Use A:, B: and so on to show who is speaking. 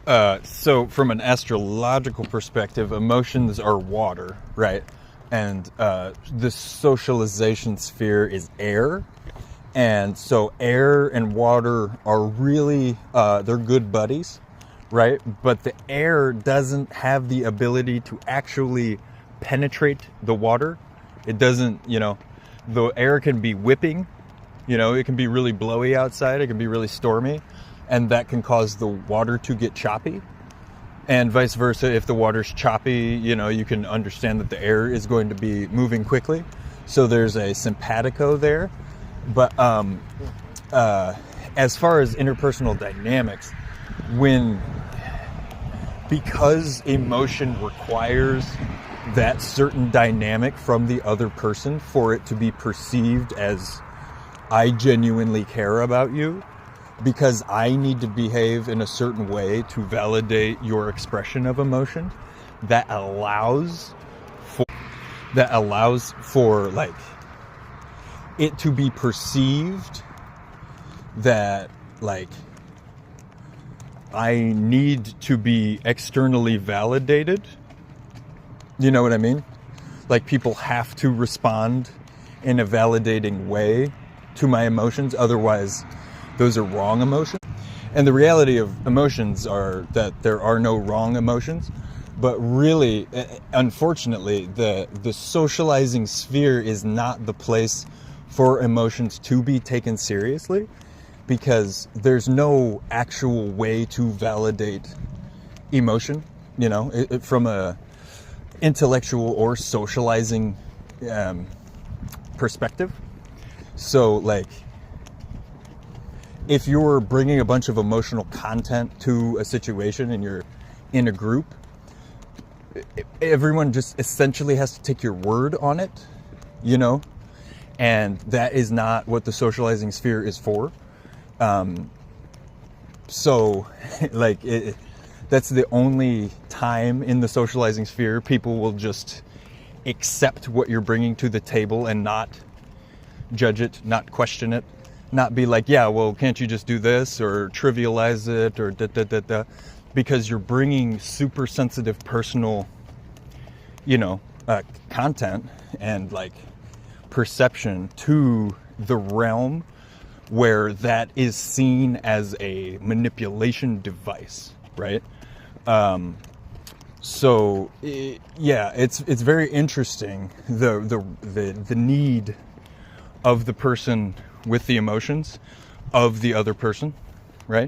A: So from an astrological perspective, emotions are water, right? And the socialization sphere is air. And so air and water are really, they're good buddies, right? But the air doesn't have the ability to actually penetrate the water. It doesn't, the air can be whipping, it can be really blowy outside. It can be really stormy. And that can cause the water to get choppy. And vice versa, if the water's choppy, you can understand that the air is going to be moving quickly. So there's a simpatico there. But as far as interpersonal dynamics, because emotion requires that certain dynamic from the other person for it to be perceived as I genuinely care about you, because I need to behave in a certain way to validate your expression of emotion, that allows for like it to be perceived that like I need to be externally validated. You know what I mean? Like people have to respond in a validating way to my emotions, otherwise those are wrong emotions. And the reality of emotions are that there are no wrong emotions, but really, unfortunately, the socializing sphere is not the place for emotions to be taken seriously, because there's no actual way to validate emotion, from a intellectual or socializing perspective. So like, if you're bringing a bunch of emotional content to a situation and you're in a group, everyone just essentially has to take your word on it, and that is not what the socializing sphere is for. So like that's the only time in the socializing sphere people will just accept what you're bringing to the table and not judge it, not question it. Not be like, yeah, well, can't you just do this, or trivialize it, or da. Because you're bringing super sensitive personal, content and like perception to the realm where that is seen as a manipulation device, right? So it's very interesting, the need of the person with the emotions of the other person, right?